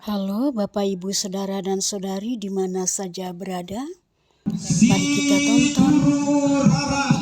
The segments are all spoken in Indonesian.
Halo Bapak Ibu Saudara dan Saudari di mana saja berada. Mari kita tonton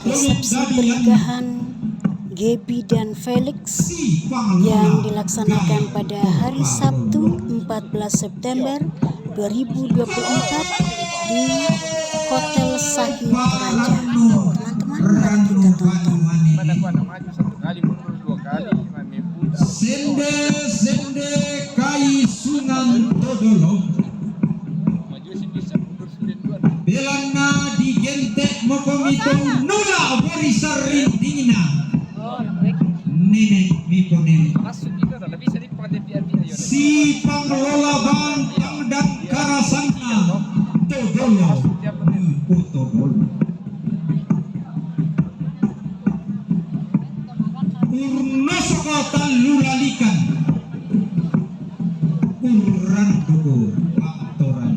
resepsi pernikahan Gaby dan Felix yang dilaksanakan pada hari Sabtu 14 September 2024 di Hotel Sahid Raja. Teman-teman, mari kita tonton. Sende kai sungan todolo belana digentek mokomitong nula borisar rintingina nenek mikonen si pengelola bantang dan karasana todolo todolo urnosokota lulalikan urang dugo atoran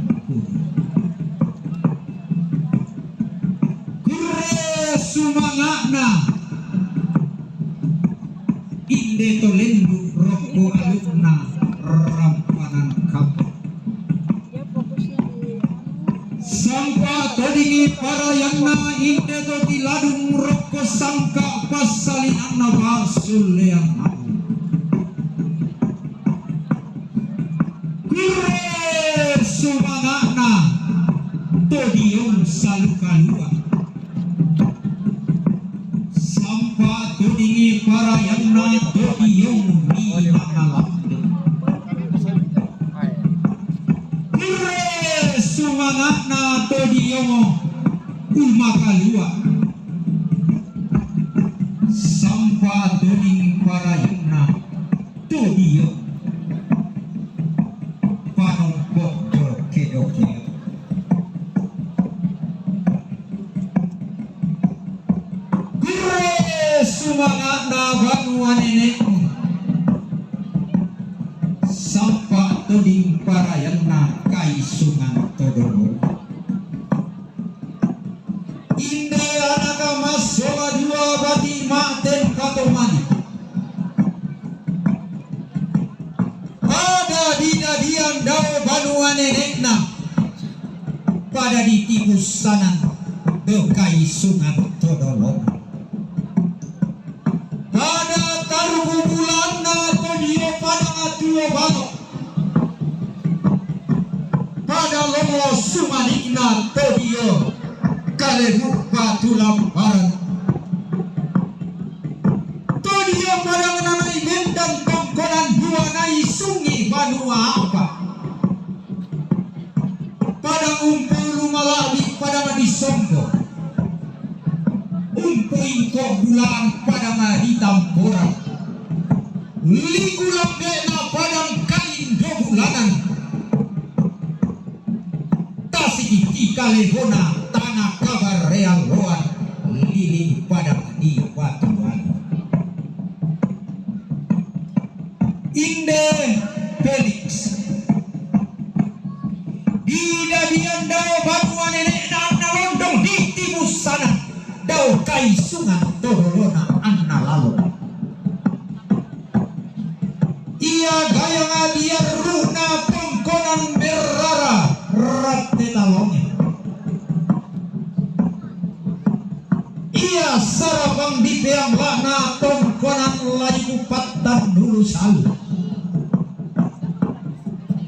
kure sumangakna inde tolendu roko alukna rampanan kampung sampa todingi para yangna inde to diladung roko sangka pasalin anna basul yang sumangakna todiyong salukalua sampa todingi para yangna todiyong minangalamdo sumangakna todiyong umakalua sampa todingi para yangna todiyong sumangakna banuan nenek sampa toding parayana kai sungan todolo inde anaka masola dua bati maten katomani pada didadian dao banuan nenekna pada ditibus sanan bekai sungan todolo pada taruh bulan todio pada ngatuo bango pada lomo sumanikna todio kalebu batu lamparan todio pada nganai bendang tongkonan dua nai sungi banua apa pada umpul lumalabi pada madisongko umpuing kok bulan pada maritam porang ligulam bena padang kain do bulanan tasiki kalehona tanah kabar real loan lili pada di batuan inde Felix di dadian dao batuan nenek na londong di tibus sana dau kai sungan todolona anna lalu ia gayang adiar runa pengkonan berara rate talongnya ia sarabang di peang lana pengkonan layu patan dulu salu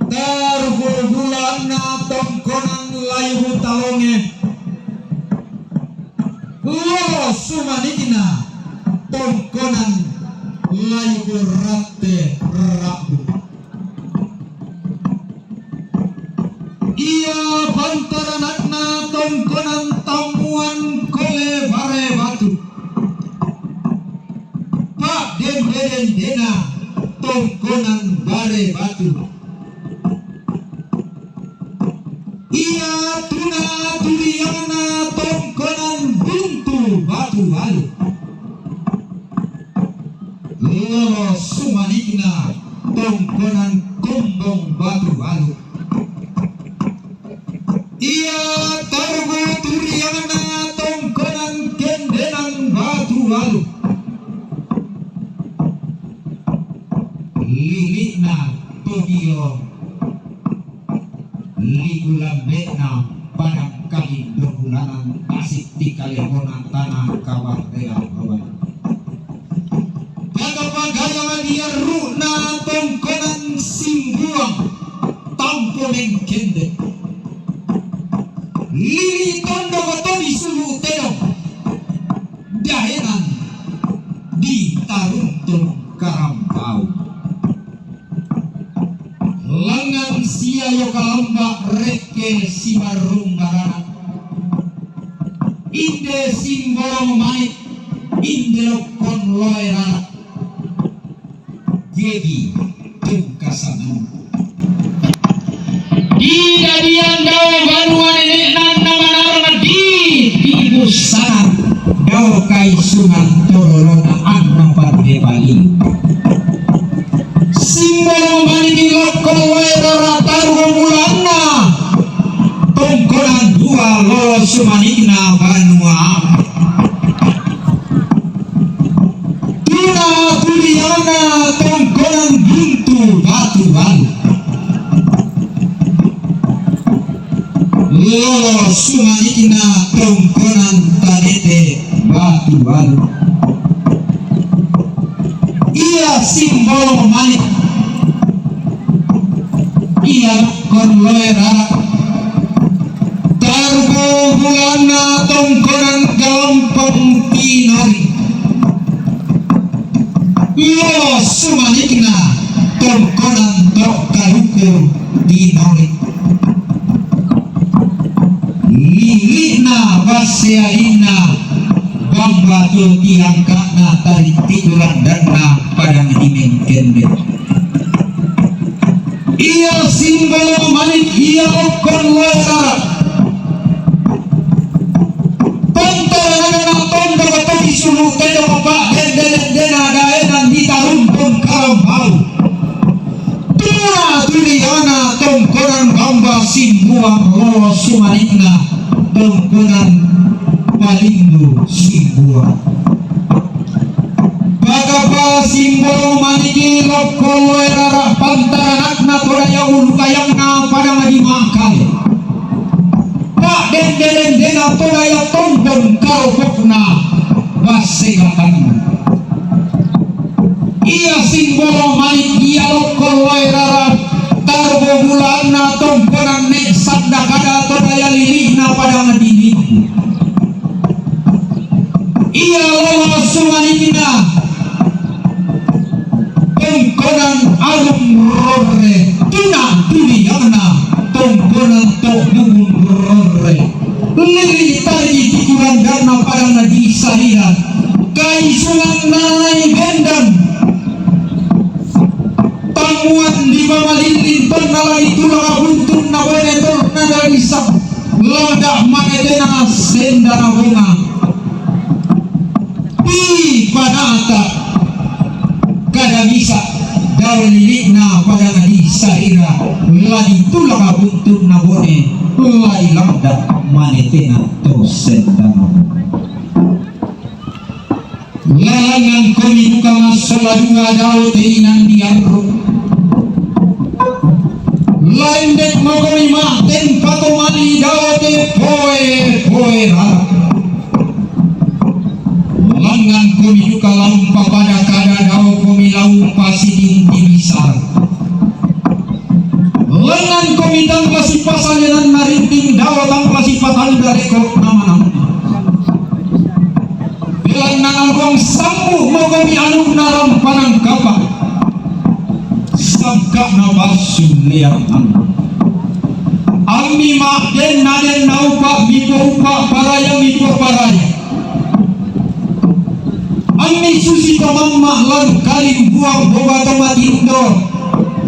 terbulana pengkonan layu talongnya lo sumanikina tongkonan layu rate rabu ia bantaranakna tongkonan tamuan kole bare batu pak den dena tongkonan bare batu ia tuna turiana tongkonan buntu batu balu lo sumanikna tongkonan kombong batu balu ia targo turiana tongkonan kendenan batu balu lilikna todio Ligulan bena padang kali berbulanan asik di kalebona tanah kabar real kawan. Pagapagaya dia runa tongkonan simbuang tampo mengkende. Lili tondo kotobi sulu tedong dahenan di taruntun karampau. Langan sia yo kalamba reke simarung barana. Inde simbolo mai inde lokon loera. Gebi tungkasan. Ida dian daw banua nenek nanda manarana di busana daw kai sungan torolona anna parde bali. Simbolo maniki lokon loera taruh mulana. Tongkonan dua lo sumanikna banua. Tuna tuliana tongkonan buntu batu balu. Lolo sumanikna tongkonan tanete batu balu. Ia simbol manik. Ia kon loera. Targo bulana tongkonan gampang pinori. Lolo sumanikna tongkonan tok karuku dinori. Lilina baseaina bamba tu tiangkana tarik tikuran dana padang himeng kende. Ia simbol manik ia okon loera. Pantara tondo kotobi sulu tedong pak dena daenan di tarumpun karambau. Tuna tuliana tongkonan bamba simbuang lo sumanikna tongkonan palindu simbuang. Bagapa simbol maniki loko loera pantaranakna toraya ulukayangna pada madi makal. Pak dena toraya tongkon karokokna basegatan. Ia simbolo manik ia loko loera tarbo bulana tongkonan nek sabda kada todaya lilihna pada madini. Ia lolo sumanikina tongkonan alum rore tuna tuliana tongkonan tok bugun rore. Lili tari tikuran dana pada nadi sariran kai sungan nai bendam. Tamuan di mamalilin pernah itu laga buntun na wene tol na isap lada manetena senda na bunga di panata kada bisa daw lilikna pada nadi saira ladi tu laga buntun na wene lai lada manetena to senda na lalangan kami buka masalah dua daw teinan diarro. Lain dek mogomi maten patomali dawate poe rara. Langan kami juga lampa pada kada daw kami lampa sidin dimisar. Langan kami tanpa sifat salinan narinting daw tanpa sifat anda rekod nama-nama. Bilang nangalgong sambu mogomi anuk naram panang kapak. Sangka na basun liang Ami makden naden naupa mipo upa paraya mipo paraya. Ami susi tamamma lan kalim buang boba tomatindo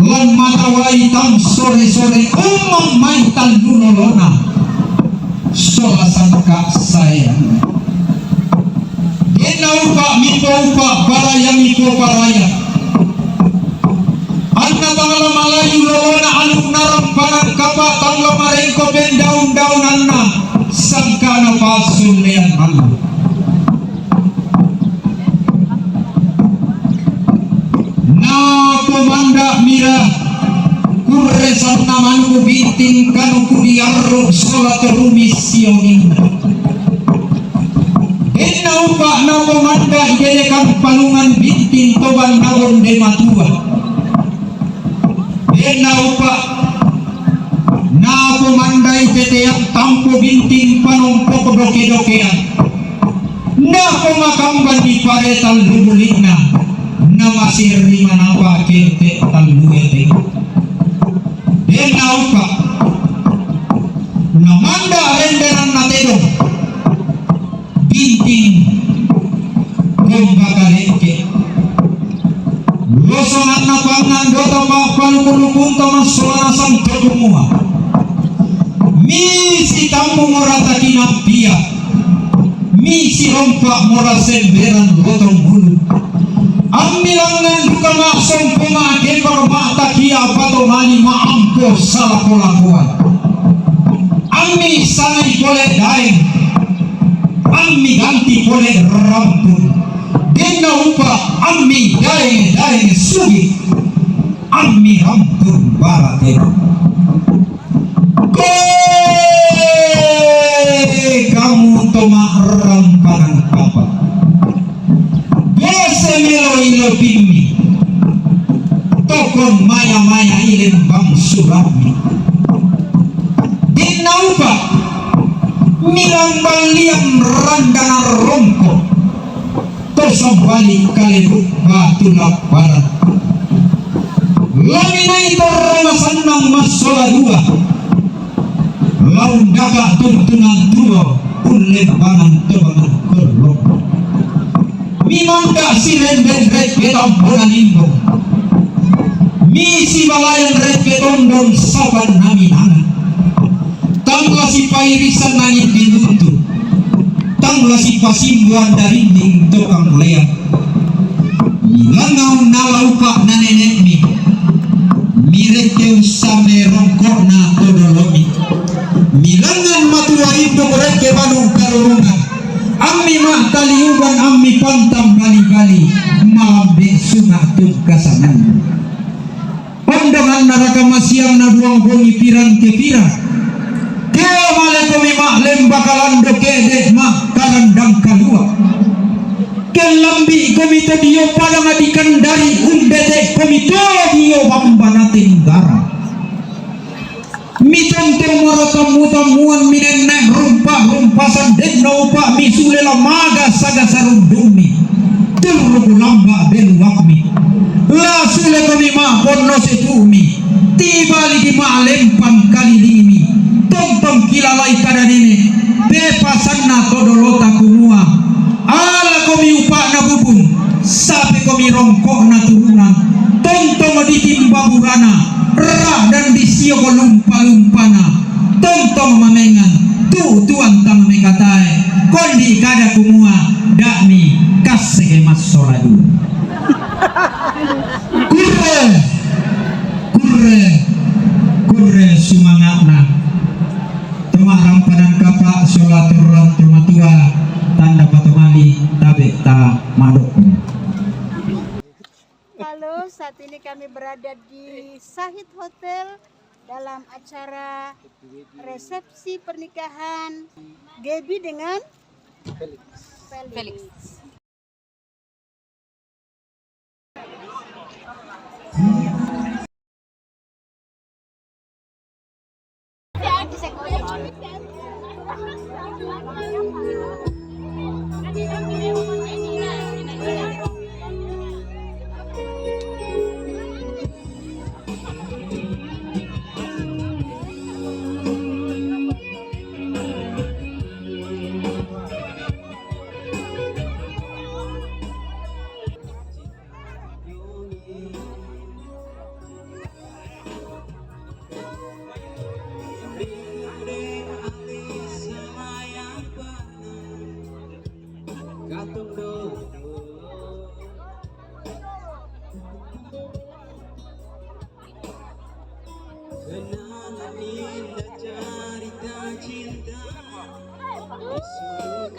lan matawai tam sore-sore umam mai talunolona. Sola sangka saya den naupa mipo upa paraya mipo paraya. Anna tangala malayu lawana anuk naram panang kapa tangla marengko ben daun-daun anna sangka na pasun lean malu. Na pemanda mira kurre sanna manu tambu bintin kanu kudiarro sholat rumis sioning denna upa na pemanda ijekan palungan bintin toban nawon de matua denna upa na pemanda ijetiak tampu bintin panompok doke-dokean na pemakamban di paretal lubulina na masir di manapa kete taluete denna upa na manda renderan natedo binting kumbakaleke losongan na pangan dota papalukulukun tamas suara sang kedumua misi tamu morata kinampia misi rompak mora semberan gotong bulu ambilangan duka maksong pemake bermata kia patomani maampo salah polakuan ami sangai boleh daeng ami ganti boleh rampun denna upa ami daeng sugi ami rampun baratena kamu tomah rampanan papa biasa melo ilo pimi tokon maya ilem bang surami denna upa milang balian randana rompo tosong balik kalebuk batu laparan lamina itu ramasan nang masola dua laun daga tuntunan tua ulebangan tebangan kerlok mimangga silen dan red betam bulan indo misi balayan red betondon saban naminana tangla si pairisan nangin diluntu tangla si pasimbuan dari ding tukang leak ilangau nalaupak na nenek mi mirek teu same rongkok na todolomi milangan matua itu mereka banung karurungan ami mah taliuban ami pantam bali-bali malam dek sungai tuh kasangan pandangan neraka masiang na duang bongi pirang ke pirang keo male komi mak lembakalan doke dek mak karandang kalua kelambi komi to dio padang adikan dari umbete komi to dio bambanating garang mitenteng maratamu-tamuan minennek rumpah-rumpasan denna upa misulela maga saga sarundumi turruku lamba beluakmi la sule kami ma ponno setumi tibali di ma lempang kalilimi tontong kilalai kadanine bepasanna todolota kumua ala komi upa na bubun sapi komi rongkok na turunan tontong ditimba burana rah dan disio lumpa-lumpana tontong mamengan tuan tama mekatai kondi kada kumua dakmi kasege masoladu kurre sumangatna toma rampanan kapa solaturang tumatua tanda patomali tabe ta madokun. Halo, saat ini kami berada di Sahid Hotel dalam acara resepsi pernikahan Gaby dengan Felix.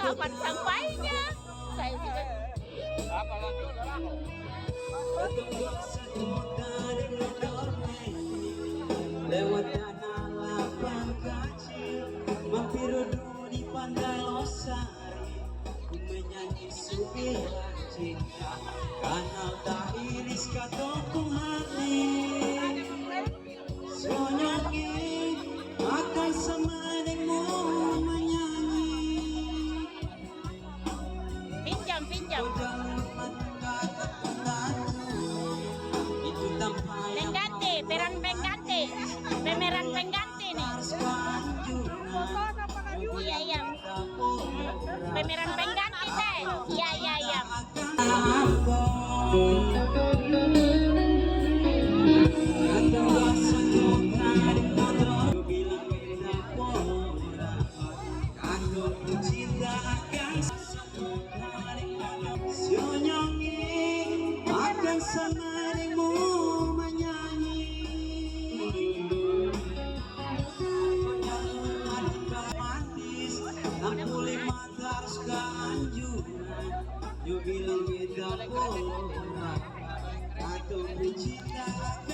Kapan sampainya? Saya juga lewat Sari ku menyanyi suara cinta karena tak iris katokung hati sonyanyi akan semadengmu menyanyi Pinjam. itu tanpa yang Pengganti, pemeran pengganti nih. Iya. Pemeran pengganti teh. Iya.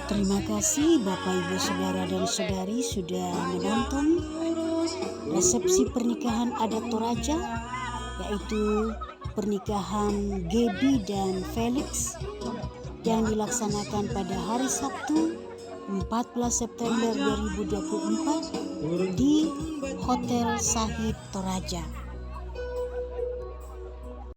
Terima kasih Bapak Ibu Saudara dan Saudari sudah menonton resepsi pernikahan adat Toraja, yaitu pernikahan Gaby dan Felix yang dilaksanakan pada hari Sabtu 14 September 2024 di Hotel Sahid Toraja.